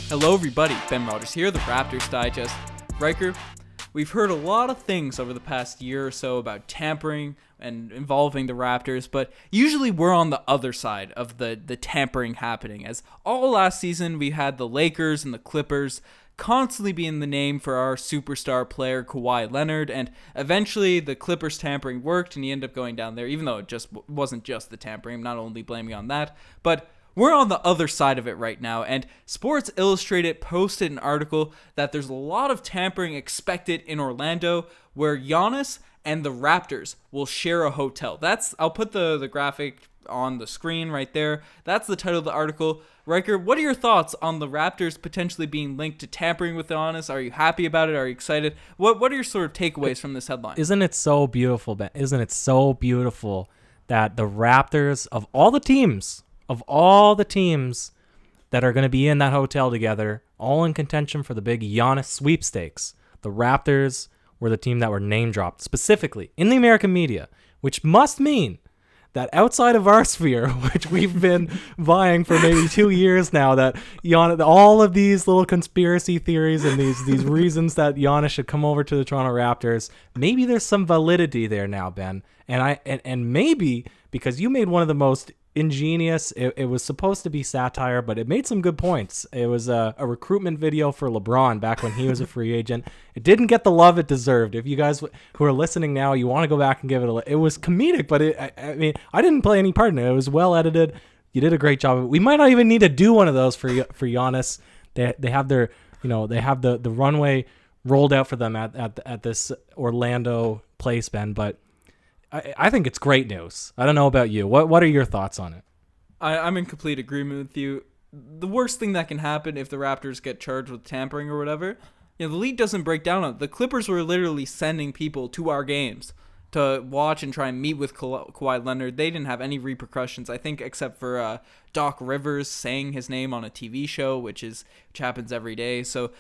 Hello everybody, Ben Rogers here, the Raptors Digest. Ryker, we've heard a lot of things over the past year or so about tampering and involving the Raptors, but usually we're on the other side of the tampering happening, as all last season we had the Lakers and the Clippers constantly being the name for our superstar player Kawhi Leonard, and eventually the Clippers tampering worked and he ended up going down there, even though it just wasn't just the tampering. I'm not only blaming on that, but we're on the other side of it right now, and Sports Illustrated posted an article that there's a lot of tampering expected in Orlando, where Giannis and the Raptors will share a hotel. I'll put the graphic on the screen right there. That's the title of the article. Ryker, what are your thoughts on the Raptors potentially being linked to tampering with Giannis? Are you happy about it? Are you excited? What are your sort of takeaways from this headline? Isn't it so beautiful, Ben? Isn't it so beautiful that the Raptors, of all the teams that are going to be in that hotel together, all in contention for the big Giannis sweepstakes, the Raptors were the team that were name dropped specifically in the American media, which must mean that outside of our sphere, which we've been vying for maybe 2 years now, that Giannis, all of these little conspiracy theories and these reasons that Giannis should come over to the Toronto Raptors, maybe there's some validity there now, Ben. And maybe because you made one of the most ingenious, it was supposed to be satire, but it made some good points. It was a recruitment video for LeBron back when he was a free agent. It didn't get the love it deserved. If you guys who are listening now, you want to go back and give it it was comedic, but I didn't play any part in it. It was well edited. You did a great job of it. We might not even need to do one of those for Giannis. They have their, they have the runway rolled out for them at this Orlando place, Ben, but I think it's great news. I don't know about you. What are your thoughts on it? I'm in complete agreement with you. The worst thing that can happen if the Raptors get charged with tampering or whatever, the league doesn't break down on it. The Clippers were literally sending people to our games to watch and try and meet with Kawhi Leonard. They didn't have any repercussions, I think, except for Doc Rivers saying his name on a TV show, which happens every day. So,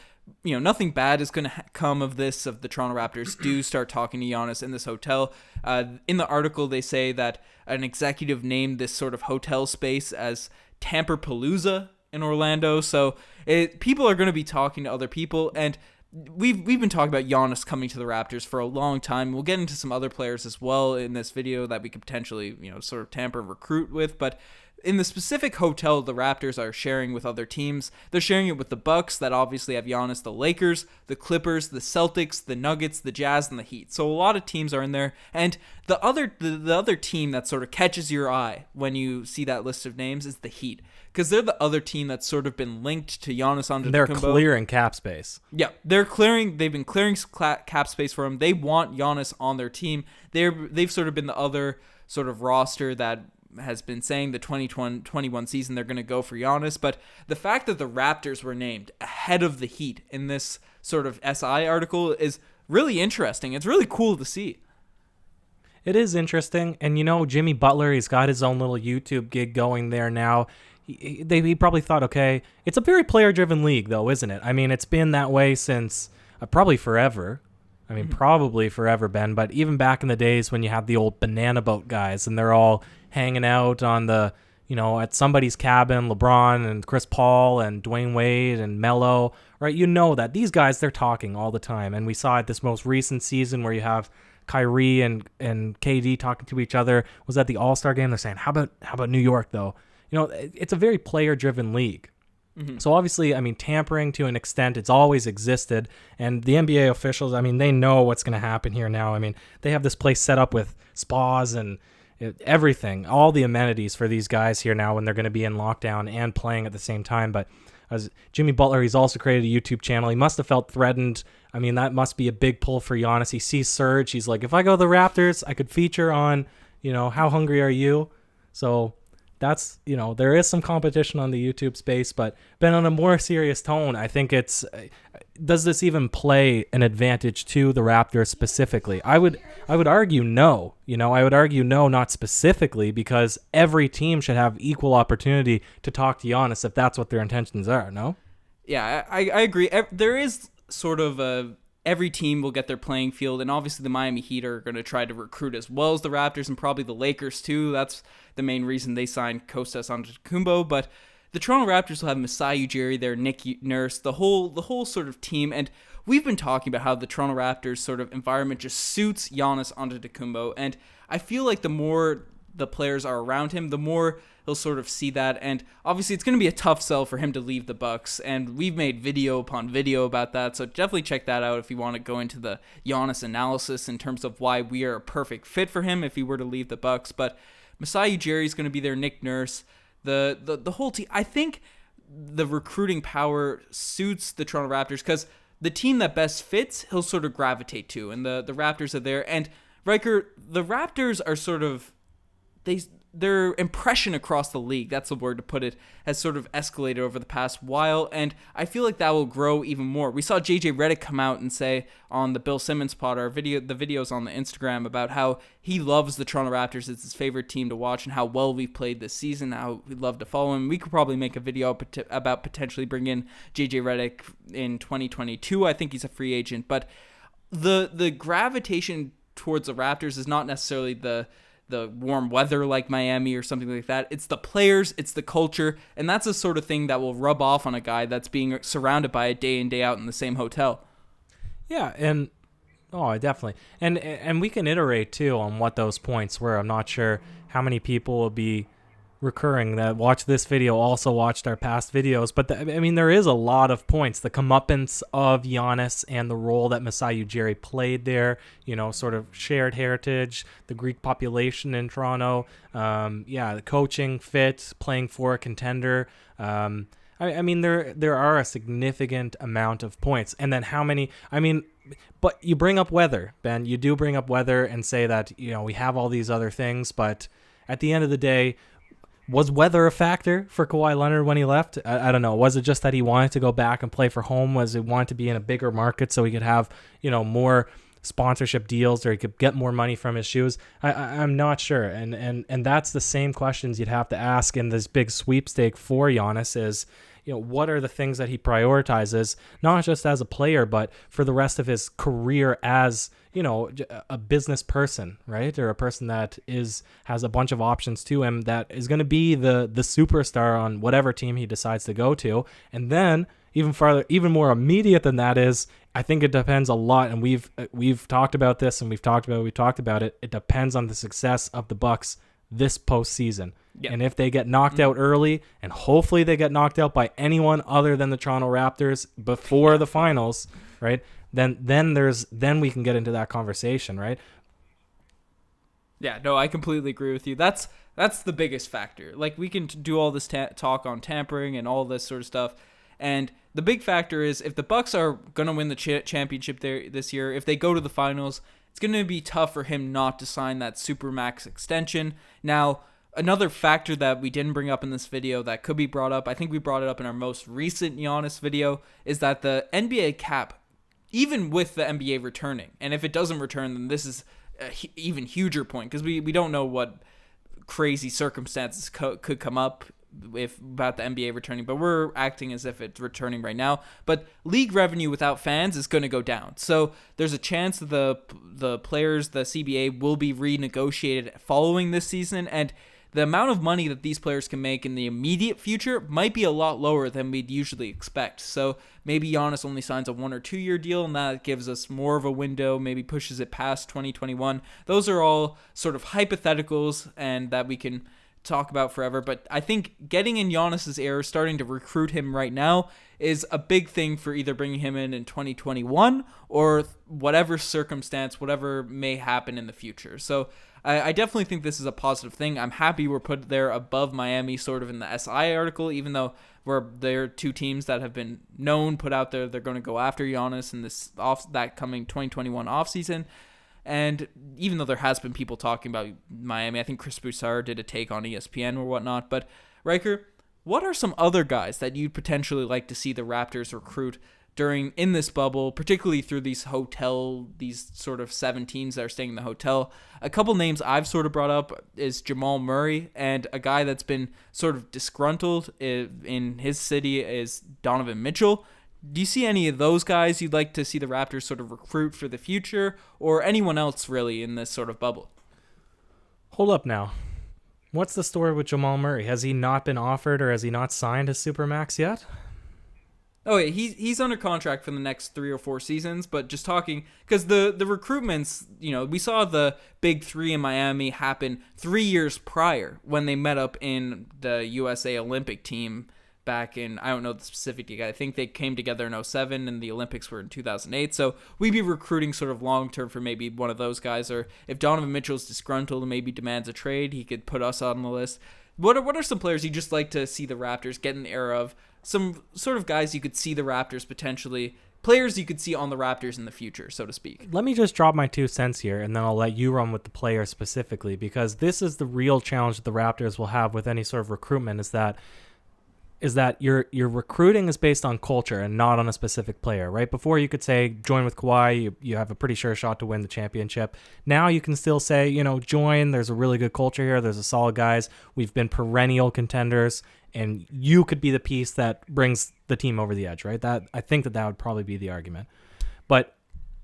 nothing bad is going to come of this, if the Toronto Raptors do start talking to Giannis in this hotel. In the article, they say that an executive named this sort of hotel space as Tamperpalooza in Orlando. So people are going to be talking to other people, and we've been talking about Giannis coming to the Raptors for a long time. We'll get into some other players as well in this video that we could potentially, sort of tamper and recruit with, but in the specific hotel the Raptors are sharing with other teams, they're sharing it with the Bucks that obviously have Giannis, the Lakers, the Clippers, the Celtics, the Nuggets, the Jazz, and the Heat. So a lot of teams are in there, and the other team that sort of catches your eye when you see that list of names is the Heat, because they're the other team that's sort of been linked to Giannis Antetokounmpo. They're clearing cap space. Yeah, they've been clearing cap space for him. They want Giannis on their team. They've sort of been the other sort of roster that has been saying the 2021 season they're going to go for Giannis, but the fact that the Raptors were named ahead of the Heat in this sort of SI article is really interesting. It's really cool to see. It is interesting, and Jimmy Butler, he's got his own little YouTube gig going there now. He probably thought, okay, it's a very player-driven league, though, isn't it? I mean, it's been that way since probably forever. Probably forever, Ben, but even back in the days when you had the old banana boat guys and they're all hanging out on the, at somebody's cabin, LeBron and Chris Paul and Dwayne Wade and Melo, right? That these guys, they're talking all the time. And we saw it this most recent season where you have Kyrie and KD talking to each other. Was that the All-Star game? They're saying, how about New York, though? It's a very player-driven league. Mm-hmm. So obviously, tampering to an extent, it's always existed. And the NBA officials, they know what's going to happen here now. They have this place set up with spas and everything, all the amenities for these guys here now when they're going to be in lockdown and playing at the same time. But as Jimmy Butler, he's also created a YouTube channel. He must have felt threatened. That must be a big pull for Giannis. He sees Serge. He's like, if I go to the Raptors, I could feature on, How Hungry Are You? So that's, there is some competition on the YouTube space, but Ben, on a more serious tone, I think does this even play an advantage to the Raptors specifically? I would argue no. I would argue no, not specifically, because every team should have equal opportunity to talk to Giannis if that's what their intentions are, no? Yeah, I agree. There is sort of every team will get their playing field, and obviously the Miami Heat are going to try to recruit as well as the Raptors and probably the Lakers too. That's the main reason they signed Kostas Antetokounmpo, but the Toronto Raptors will have Masai Ujiri there, Nick Nurse, the whole sort of team, and we've been talking about how the Toronto Raptors sort of environment just suits Giannis Antetokounmpo, and I feel like the more the players are around him, the more he'll sort of see that. And obviously it's going to be a tough sell for him to leave the Bucks, and we've made video upon video about that, so definitely check that out if you want to go into the Giannis analysis in terms of why we are a perfect fit for him if he were to leave the Bucks. But Masai Ujiri is going to be there, Nick Nurse, the whole team. I think the recruiting power suits the Toronto Raptors because the team that best fits he'll sort of gravitate to, and the Raptors are there. And Riker, the Raptors are sort of their impression across the league, that's the word to put it, has sort of escalated over the past while, and I feel like that will grow even more. We saw JJ Redick come out and say on the Bill Simmons pod, the videos on the Instagram, about how he loves the Toronto Raptors, it's his favorite team to watch, and how well we've played this season, how we'd love to follow him. We could probably make a video about potentially bringing JJ Redick in 2022. I think he's a free agent, but the gravitation towards the Raptors is not necessarily the warm weather like Miami or something like that. It's the players, it's the culture, and that's the sort of thing that will rub off on a guy that's being surrounded by it day in, day out in the same hotel. Yeah, and definitely. And we can iterate too on what those points were. I'm not sure how many people will be recurring that watch this video also watched our past videos, but there is a lot of points. The comeuppance of Giannis and the role that Masai Ujiri played there, sort of shared heritage, the Greek population in Toronto, the coaching fit, playing for a contender. There are a significant amount of points. And then how many, but you bring up weather, Ben. You do bring up weather and say that, we have all these other things, but at the end of the day, was weather a factor for Kawhi Leonard when he left? I don't know. Was it just that he wanted to go back and play for home? Was he wanted to be in a bigger market so he could have, more sponsorship deals, or he could get more money from his shoes? I'm not sure. And that's the same questions you'd have to ask in this big sweepstake for Giannis is, what are the things that he prioritizes, not just as a player, but for the rest of his career as, a business person, right? Or a person that has a bunch of options to him that is going to be the superstar on whatever team he decides to go to. And then even more immediate than that is, I think it depends a lot. And we've talked about this, and we've talked about it. It depends on the success of the Bucks this postseason. Yep. And if they get knocked out early, and hopefully they get knocked out by anyone other than the Toronto Raptors before the finals, right? Then we can get into that conversation, right? Yeah, no, I completely agree with you. That's the biggest factor. Like, we can do all this talk on tampering and all this sort of stuff, and the big factor is if the Bucks are gonna win the championship there this year, if they go to the finals, it's gonna be tough for him not to sign that supermax extension. Now, another factor that we didn't bring up in this video that could be brought up, I think we brought it up in our most recent Giannis video, is that the NBA cap, even with the NBA returning, and if it doesn't return, then this is an even huger point, because we don't know what crazy circumstances could come up about the NBA returning, but we're acting as if it's returning right now. But league revenue without fans is going to go down, so there's a chance that the players, the CBA, will be renegotiated following this season, and the amount of money that these players can make in the immediate future might be a lot lower than we'd usually expect. So maybe Giannis only signs a 1 or 2 year deal, and that gives us more of a window, maybe pushes it past 2021. Those are all sort of hypotheticals and that we can talk about forever. But I think getting in Giannis's ear, starting to recruit him right now, is a big thing for either bringing him in 2021 or whatever circumstance, whatever may happen in the future. So I definitely think this is a positive thing. I'm happy we're put there above Miami, sort of in the SI article, even though there are two teams that have been put out there, they're going to go after Giannis in that coming 2021 offseason. And even though there has been people talking about Miami, I think Chris Broussard did a take on ESPN or whatnot. But Riker, what are some other guys that you'd potentially like to see the Raptors recruit in this bubble, particularly through these sort of 7 teams that are staying in the hotel? A couple names I've sort of brought up is Jamal Murray, and a guy that's been sort of disgruntled in his city is Donovan Mitchell. Do you see any of those guys you'd like to see the Raptors sort of recruit for the future, or anyone else really in this sort of bubble? Hold up now. What's the story with Jamal Murray? Has he not been offered or has he not signed his Supermax yet? Oh, yeah, he's under contract for the next 3 or 4 seasons, but just talking, because the recruitments, we saw the big three in Miami happen 3 years prior when they met up in the USA Olympic team back in, I don't know the specific date, I think they came together in '07 and the Olympics were in 2008, so we'd be recruiting sort of long-term for maybe one of those guys, or if Donovan Mitchell's disgruntled and maybe demands a trade, he could put us on the list. What are some players you just like to see the Raptors get in the era of? Some sort of guys you could see the Raptors potentially, players you could see on the Raptors in the future, so to speak. Let me just drop my 2 cents here, and then I'll let you run with the player specifically, because this is the real challenge that the Raptors will have with any sort of recruitment, is that your recruiting is based on culture and not on a specific player, right? Before you could say, join with Kawhi, you have a pretty sure shot to win the championship. Now you can still say, join, there's a really good culture here, there's a solid guys, we've been perennial contenders, and you could be the piece that brings the team over the edge, right? I think that would probably be the argument. But,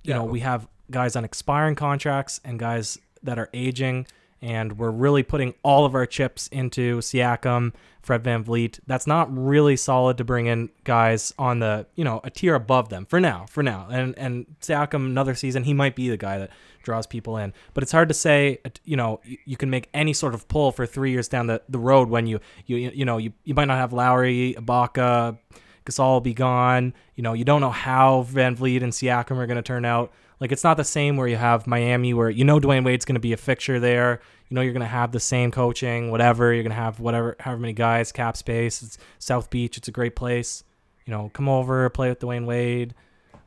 we have guys on expiring contracts and guys that are aging, and we're really putting all of our chips into Siakam, Fred VanVleet. That's not really solid to bring in guys on the, a tier above them for now. And Siakam, another season, he might be the guy that draws people in. But it's hard to say, you can make any sort of pull for 3 years down the road when you might not have Lowry, Ibaka, Gasol will be gone. You don't know how VanVleet and Siakam are going to turn out. Like, it's not the same where you have Miami where Dwayne Wade's going to be a fixture there. You're going to have the same coaching, whatever. You're going to have however many guys, cap space. It's South Beach. It's a great place. Come over, play with Dwayne Wade,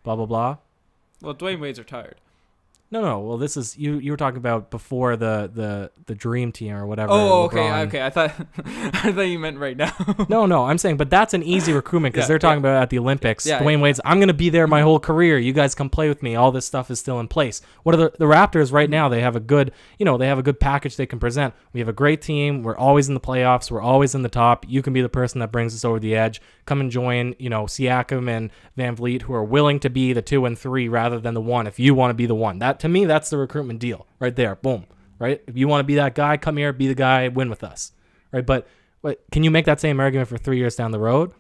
blah, blah, blah. Well, Dwayne Wade's retired. No. Well, this is you were talking about before the dream team or whatever. Oh, okay. I thought you meant right now. No. I'm saying, but that's an easy recruitment because they're talking about at the Olympics. Dwayne Wade's, I'm going to be there my whole career. You guys come play with me. All this stuff is still in place. What are the Raptors right now? They have a good, they have a good package they can present. We have a great team. We're always in the playoffs. We're always in the top. You can be the person that brings us over the edge. Come and join, Siakam and VanVleet, who are willing to be the 2 and 3 rather than the 1. If you want to be the 1, that to me, that's the recruitment deal right there. Boom. Right? If you want to be that guy, come here, be the guy, win with us. Right? But can you make that same argument for 3 years down the road?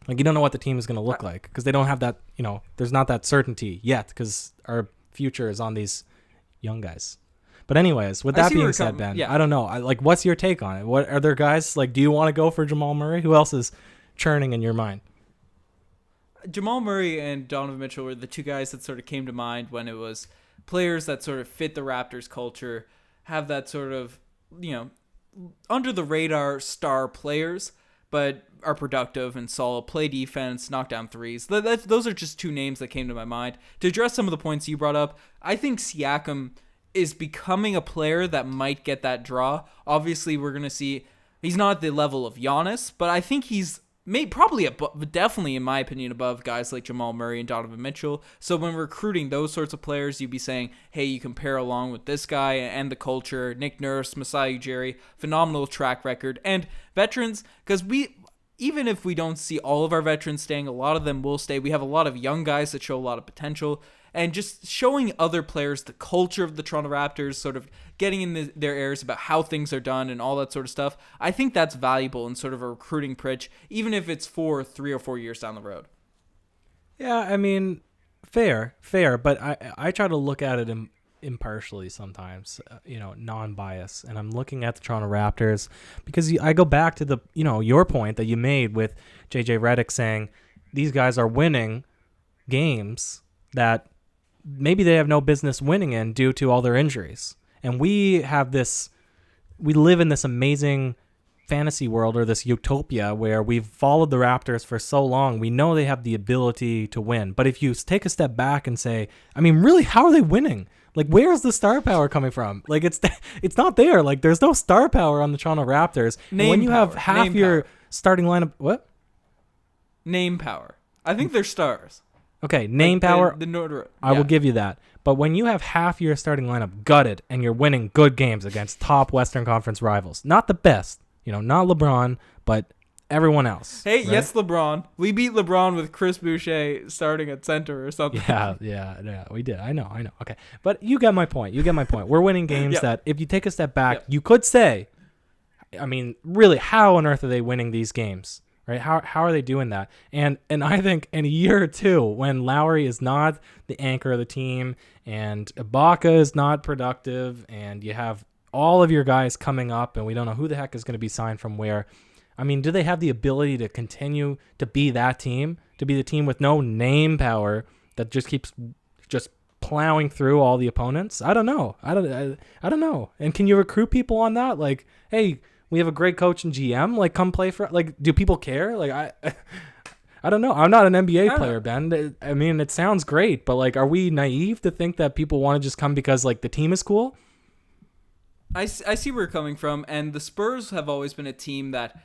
Like, you don't know what the team is going to look like because they don't have that, there's not that certainty yet because our future is on these young guys. But anyways, with that being said, Ben, I don't know. What's your take on it? What are there guys, do you want to go for Jamal Murray? Who else is churning in your mind? Jamal Murray and Donovan Mitchell were the two guys that sort of came to mind when it was players that sort of fit the Raptors culture, have that sort of, under the radar star players, but are productive and solid, play defense, knock down threes. Those are just two names that came to my mind. To address some of the points you brought up, I think Siakam is becoming a player that might get that draw. Obviously, we're going to see he's not at the level of Giannis, but I think he's definitely, in my opinion, above guys like Jamal Murray and Donovan Mitchell. So when recruiting those sorts of players, you'd be saying, hey, you can pair along with this guy and the culture, Nick Nurse, Masai Ujiri, phenomenal track record, and veterans, because even if we don't see all of our veterans staying, a lot of them will stay. We have a lot of young guys that show a lot of potential, and just showing other players the culture of the Toronto Raptors, sort of getting in their ears about how things are done and all that sort of stuff. I think that's valuable in sort of a recruiting pitch, even if it's for 3 or 4 years down the road. Yeah, I mean, fair, but I try to look at it impartially sometimes, non-bias, and I'm looking at the Toronto Raptors because I go back to the, your point that you made with JJ Redick saying these guys are winning games that maybe they have no business winning in due to all their injuries. And we live in this amazing fantasy world or this utopia where we've followed the Raptors for so long. We know they have the ability to win. But if you take a step back and say, I mean, really, how are they winning? Where's the star power coming from? It's not there. There's no star power on the Toronto Raptors. When you have half your starting lineup, what? Name power. I think they're stars. Okay, name power, I will give you that. But when you have half your starting lineup gutted and you're winning good games against top Western Conference rivals, not the best, not LeBron, but everyone else. Hey, right? Yes, LeBron. We beat LeBron with Chris Boucher starting at center or something. Yeah, we did. I know. Okay, but you get my point. We're winning games that if you take a step back, you could say I mean, really, how on earth are they winning these games? Right? How are they doing that? And I think in a year or two, when Lowry is not the anchor of the team and Ibaka is not productive and you have all of your guys coming up and we don't know who the heck is going to be signed from where, I mean, do they have the ability to continue to be that team, to be the team with no name power that just keeps just plowing through all the opponents? I don't know. I don't know. And can you recruit people on that? Like, hey, we have a great coach and GM. Like, come play for. Like, do people care? Like, I don't know. I'm not an NBA player, Ben. I mean, it sounds great, but like, are we naive to think that people want to just come because like the team is cool? I see where you're coming from, and the Spurs have always been a team that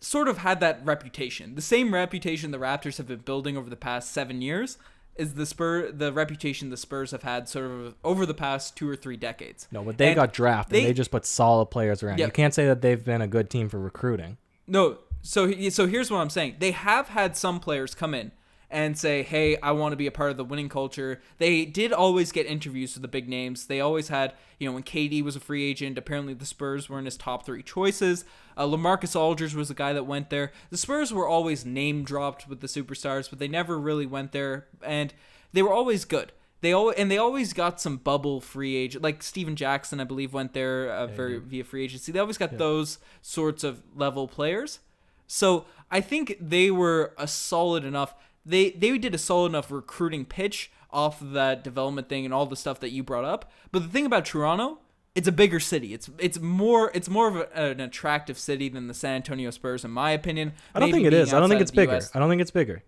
sort of had that reputation. The same reputation the Raptors have been building over the past 7 years is the reputation the Spurs have had sort of over the past 2 or 3 decades. No, but they got drafted. They just put solid players around. Yep. You can't say that they've been a good team for recruiting. No, so here's what I'm saying. They have had some players come in and say, hey, I want to be a part of the winning culture. They did always get interviews with the big names. They always had, when KD was a free agent, apparently the Spurs were in his top 3 choices. LaMarcus Aldridge was the guy that went there. The Spurs were always name dropped with the superstars, but they never really went there, and they were always good. They always got some bubble free agent, like Steven Jackson, I believe, went there via free agency. They always got those sorts of level players. So I think they were a solid enough. They did a solid enough recruiting pitch off of that development thing and all the stuff that you brought up. But the thing about Toronto, it's a bigger city. It's more of an attractive city than the San Antonio Spurs, in my opinion. I don't think it is. I don't think it's bigger. I don't think it's bigger.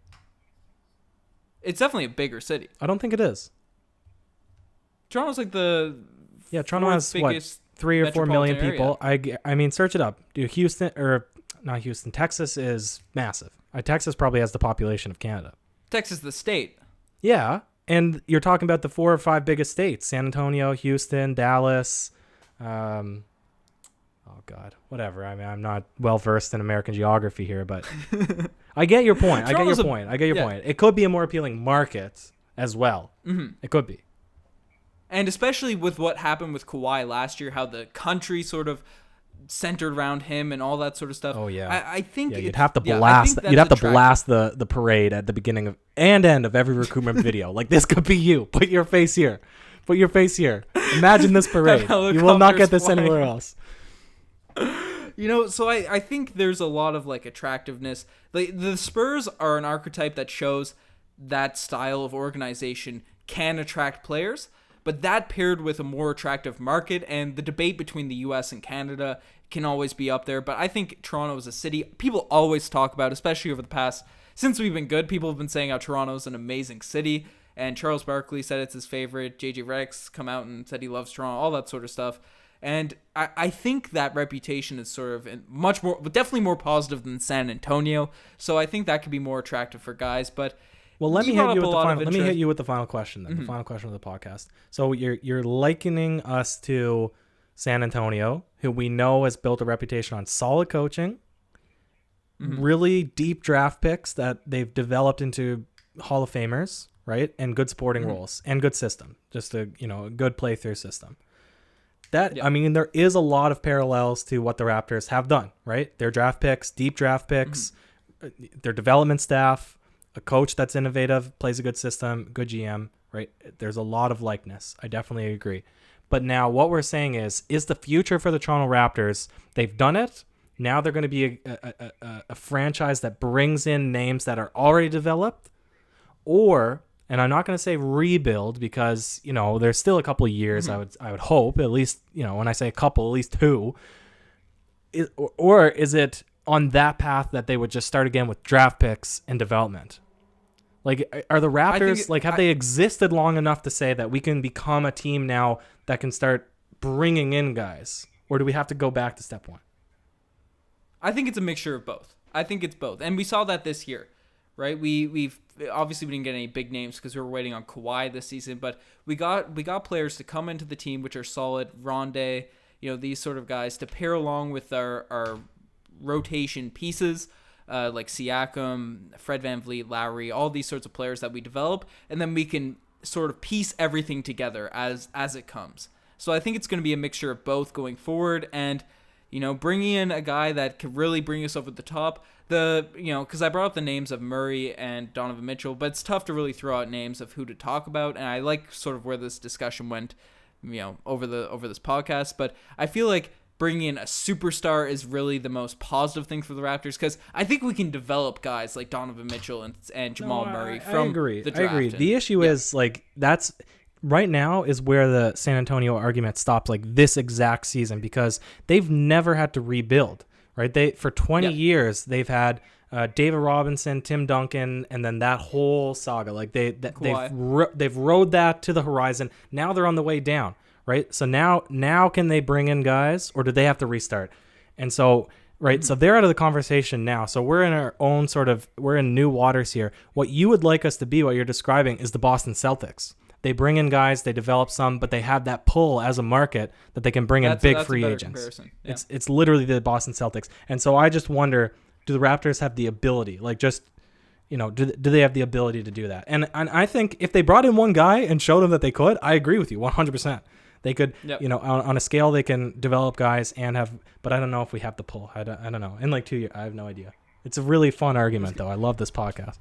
It's definitely a bigger city. I don't think it is. Toronto's like Toronto has what, 3 or 4 million people. I mean, search it up. Not Houston. Texas is massive. Texas probably has the population of Canada. Texas, the state. Yeah, and you're talking about the 4 or 5 biggest states: San Antonio, Houston, Dallas. Oh God, whatever. I mean, I'm not well versed in American geography here, but I get your point. I get your point. It could be a more appealing market as well. Mm-hmm. It could be. And especially with what happened with Kawhi last year, how the country sort of centered around him and all that sort of stuff. Oh yeah, I think you'd have to blast. You'd have to blast the parade at the beginning of and end of every recruitment video. Like, this could be you. Put your face here. Put your face here. Imagine this parade. You will not get this anywhere else. So I think there's a lot of like attractiveness. The Spurs are an archetype that shows that style of organization can attract players. But that paired with a more attractive market, and the debate between the U.S. and Canada can always be up there. But I think Toronto is a city people always talk about, especially over the past, since we've been good, people have been saying how Toronto is an amazing city. And Charles Barkley said it's his favorite. JJ Redick's come out and said he loves Toronto, all that sort of stuff. And I think that reputation is sort of much more, definitely more positive than San Antonio. So I think that could be more attractive for guys. But well, let me hit you with the final question then. Mm-hmm. The final question of the podcast. So you're likening us to San Antonio, who we know has built a reputation on solid coaching, really deep draft picks that they've developed into Hall of Famers, right? And good supporting roles and good system. Just a good playthrough system. I mean, there is a lot of parallels to what the Raptors have done, right? Their draft picks, deep draft picks, their development staff, a coach that's innovative, plays a good system, good GM, right? There's a lot of likeness. I definitely agree. But now what we're saying is the future for the Toronto Raptors, they've done it. Now they're going to be a franchise that brings in names that are already developed, or, and I'm not going to say rebuild because, there's still a couple of years, I would hope, at least, when I say a couple, at least 2. Or is it on that path that they would just start again with draft picks and development? Like, are the Raptors, have they existed long enough to say that we can become a team now that can start bringing in guys? Or do we have to go back to step 1? I think it's a mixture of both. I think it's both. And we saw that this year, right? We've obviously we didn't get any big names because we were waiting on Kawhi this season, but we got players to come into the team which are solid. Rondé, these sort of guys to pair along with our rotation pieces. Like Siakam, Fred VanVleet, Lowry, all these sorts of players that we develop, and then we can sort of piece everything together as it comes. So I think it's going to be a mixture of both going forward, and bringing in a guy that could really bring us over the top. Because I brought up the names of Murray and Donovan Mitchell, but it's tough to really throw out names of who to talk about, and I like sort of where this discussion went, over this podcast. But I feel like bringing in a superstar is really the most positive thing for the Raptors, because I think we can develop guys like Donovan Mitchell and Jamal Murray from the draft. I agree. The issue is that's right now is where the San Antonio argument stops, this exact season, because they've never had to rebuild. Right, for 20 years they've had David Robinson, Tim Duncan, and then that whole saga. They've rode that to the horizon. Now they're on the way down. Right, so now can they bring in guys, or do they have to restart? And so so they're out of the conversation now. So we're in our own we're in new waters here. What you would like us to be, what you're describing, is the Boston Celtics. They bring in guys, they develop some, but they have that pull as a market that they can bring in big free agents. Yeah. It's literally the Boston Celtics. And so I just wonder, do the Raptors have the ability? Do they have the ability to do that? And I think if they brought in one guy and showed them that they could, I agree with you 100%. They could, on a scale, they can develop guys and have, but I don't know if we have the pull. I don't know. In 2 years, I have no idea. It's a really fun argument, though. I love this podcast.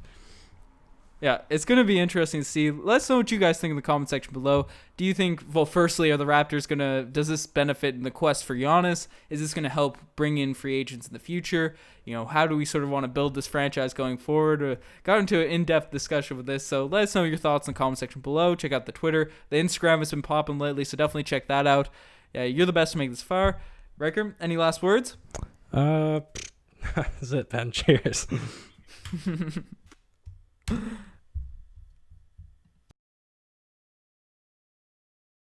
Yeah, it's going to be interesting to see. Let us know what you guys think in the comment section below. Do you think, firstly, are the Raptors does this benefit in the quest for Giannis? Is this going to help bring in free agents in the future? How do we sort of want to build this franchise going forward? Got into an in-depth discussion with this, so let us know your thoughts in the comment section below. Check out the Twitter. The Instagram has been popping lately, so definitely check that out. Yeah, you're the best to make this far. Ryker, any last words? That's it, Ben. Cheers.